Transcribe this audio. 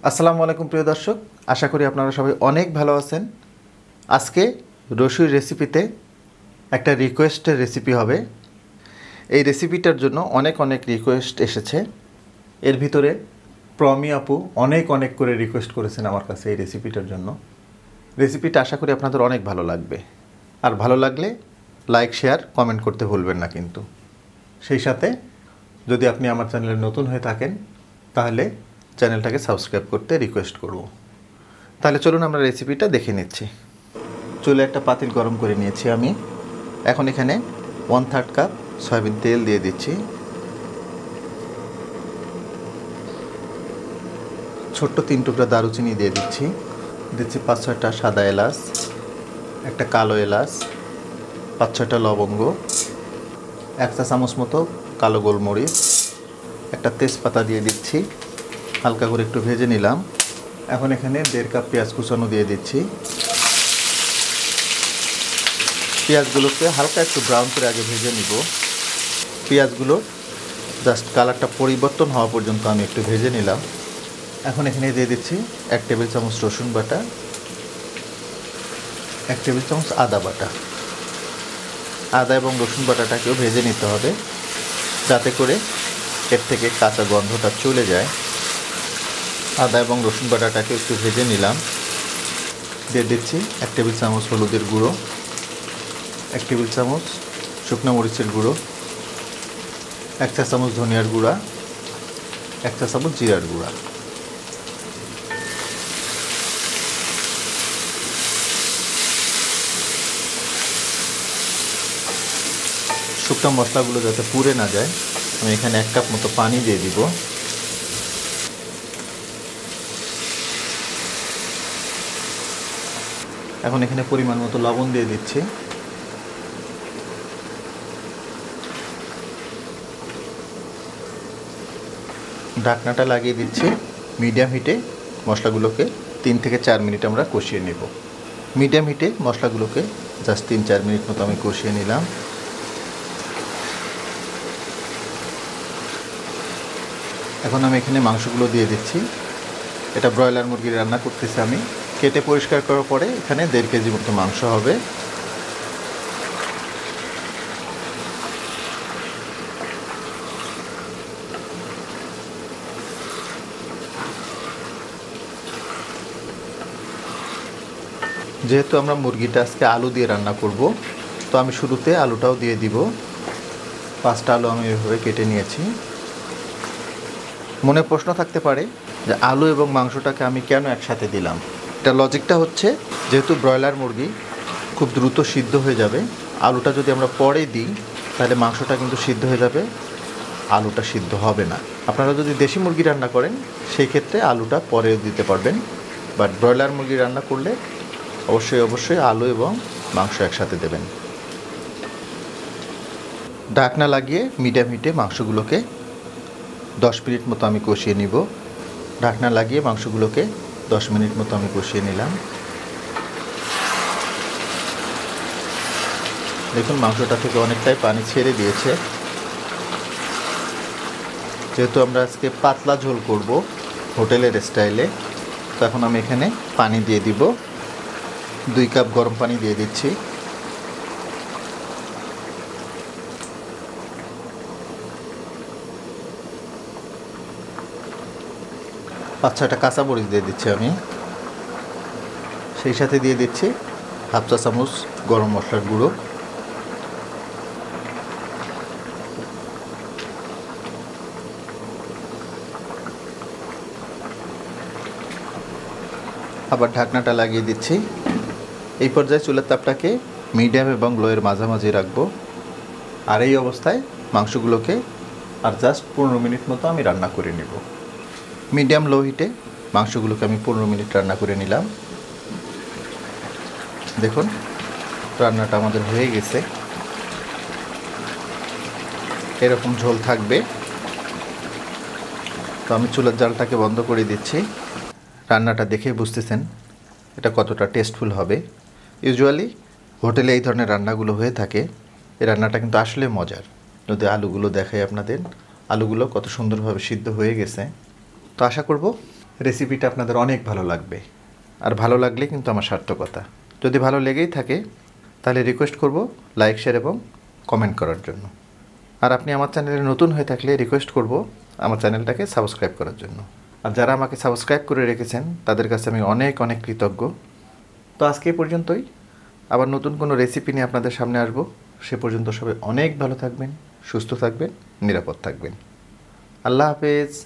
আসসালামু আলাইকুম প্রিয় দর্শক, আশা করি আপনারা সবাই অনেক ভালো আছেন। আজকে রসুইর রেসিপিতে একটা রিকোয়েস্টের রেসিপি হবে। এই রেসিপিটার জন্য অনেক রিকোয়েস্ট এসেছে। এর ভিতরে প্রমি আপু অনেক করে রিকোয়েস্ট করেছেন আমার কাছে এই রেসিপিটার জন্য। রেসিপিটা আশা করি আপনাদের অনেক ভালো লাগবে। আর ভালো লাগলে লাইক, শেয়ার, কমেন্ট করতে ভুলবেন না কিন্তু। সেই সাথে যদি আপনি আমার চ্যানেলে নতুন হয়ে থাকেন তাহলে চ্যানেলটাকে সাবস্ক্রাইব করতে রিকোয়েস্ট করব। তাহলে চলুন আমরা রেসিপিটা দেখে নিচ্ছি। চুলে একটা পাতিল গরম করে নিয়েছি আমি। এখন এখানে 1/3 কাপ সয়াবিন তেল দিয়ে দিচ্ছি। ছোট্ট 3 টুকরা দারুচিনি দিয়ে দিচ্ছি। 5-6টা সাদা এলাচ, একটা কালো এলাচ, 5-6টা লবঙ্গ, 1 চা চামচ মতো কালো গোলমরিচ, একটা তেজপাতা দিয়ে দিচ্ছি। হালকা করে একটু ভেজে নিলাম। এখন এখানে 1.5 কাপ পেঁয়াজ কুচানো দিয়ে দিচ্ছি। পেঁয়াজগুলোকে হালকা একটু ব্রাউন করে আগে ভেজে নিব। পেঁয়াজগুলো জাস্ট কালারটা পরিবর্তন হওয়া পর্যন্ত আমি একটু ভেজে নিলাম। এখন এখানে দিয়ে দিচ্ছি 1 টেবিল চামচ রসুন বাটা, 1 টেবিল চামচ আদা বাটা। আদা এবং রসুন বাটাটাকেও ভেজে নিতে হবে যাতে করে এর থেকে কাঁচা গন্ধটা চলে যায়। আদা এবং রসুন বাটাটাকে একটু ভেজে নিলাম। দিয়ে দিচ্ছি 1 টেবিল চামচ হলুদের গুঁড়ো, 1 টেবিল চামচ শুকনো মরিচের গুঁড়ো, 1 চা চামচ ধনিয়ার গুঁড়া, 1 চা চামচ জিরার গুঁড়া। শুকনো মশলাগুলো যাতে পুড়ে না যায় আমি এখানে 1 কাপ মতো পানি দিয়ে দিব। এখন এখানে পরিমাণ মতো লবণ দিয়ে দিচ্ছি। ঢাকনাটা লাগিয়ে দিচ্ছি। মিডিয়াম হিটে মশলাগুলোকে 3 থেকে 4 মিনিট আমরা কষিয়ে নেব। মিডিয়াম হিটে মশলাগুলোকে জাস্ট 3-4 মিনিট মতো আমি কষিয়ে নিলাম। এখন আমি এখানে মাংসগুলো দিয়ে দিচ্ছি। এটা ব্রয়লার মুরগির রান্না করতেছি আমি। কেটে পরিষ্কার করার পরে এখানে 1.5 কেজি মতো মাংস হবে। যেহেতু আমরা মুরগিটা আজকে আলু দিয়ে রান্না করব, তো আমি শুরুতে আলুটাও দিয়ে দিব। 5টা আলু আমি এভাবে কেটে নিয়েছি। মনে প্রশ্ন থাকতে পারে যে আলু এবং মাংসটাকে আমি কেন একসাথে দিলাম। এটা লজিকটা হচ্ছে, যেহেতু ব্রয়লার মুরগি খুব দ্রুত সিদ্ধ হয়ে যাবে, আলুটা যদি আমরা পরে দিই তাহলে মাংসটা কিন্তু সিদ্ধ হয়ে যাবে, আলুটা সিদ্ধ হবে না। আপনারা যদি দেশি মুরগি রান্না করেন সেই ক্ষেত্রে আলুটা পরে দিতে পারবেন, বাট ব্রয়লার মুরগি রান্না করলে অবশ্যই আলু এবং মাংস একসাথে দেবেন। ঢাকনা লাগিয়ে মিডিয়াম হিটে মাংসগুলোকে 10 মিনিট মতো আমি কষিয়ে নিব। ঢাকনা লাগিয়ে মাংসগুলোকে 10 মিনিট মতো আমি কষিয়ে নিলাম। দেখুন মাংসটা থেকে অনেকটাই পানি ছেড়ে দিয়েছে। যেহেতু আমরা আজকে পাতলা ঝোল করব হোটেলের স্টাইলে, তো এখন আমি এখানে পানি দিয়ে দিব। 2 কাপ গরম পানি দিয়ে দিচ্ছি। পাঁচ 6টা কাঁচামরিচ দিয়ে দিচ্ছি আমি। সেই সাথে দিয়ে দিচ্ছি 1/2 চা চামচ গরম মশলার গুঁড়ো, আবার ঢাকনাটা লাগিয়ে দিচ্ছি। এই পর্যায়ে চুলার তাপটাকে মিডিয়াম এবং লোয়ের মাঝামাঝি রাখবো। আর এই অবস্থায় মাংসগুলোকে আর জাস্ট 15 মিনিট মতো আমি রান্না করে নেব। মিডিয়াম লো হিটে মাংসগুলোকে আমি 15 মিনিট রান্না করে নিলাম। দেখুন রান্নাটা আমাদের হয়ে গেছে। এরকম ঝোল থাকবে। তো আমি চুলার জালটাকে বন্ধ করে দিচ্ছি। রান্নাটা দেখে বুঝতেছেন এটা কতটা টেস্টফুল হবে। ইউজুয়ালি হোটেলে এই ধরনের রান্নাগুলো হয়ে থাকে। এই রান্নাটা কিন্তু আসলে মজার। যদি আলুগুলো দেখাই আপনাদের, আলুগুলো কত সুন্দরভাবে সিদ্ধ হয়ে গেছে। তো আশা করব রেসিপিটা আপনাদের অনেক ভালো লাগবে। আর ভালো লাগলে কিন্তু আমার সার্থকতা। যদি ভালো লেগেই থাকে তাহলে রিকোয়েস্ট করব লাইক, শেয়ার এবং কমেন্ট করার জন্য। আর আপনি আমার চ্যানেলে নতুন হয়ে থাকলে রিকোয়েস্ট করব আমার চ্যানেলটাকে সাবস্ক্রাইব করার জন্য। আর যারা আমাকে সাবস্ক্রাইব করে রেখেছেন তাদের কাছে আমি অনেক অনেক কৃতজ্ঞ। তো আজকে এই পর্যন্তই। আবার নতুন কোনো রেসিপি নিয়ে আপনাদের সামনে আসব। সে পর্যন্ত সবাই অনেক ভালো থাকবেন, সুস্থ থাকবেন, নিরাপদ থাকবেন। আল্লাহ হাফেজ।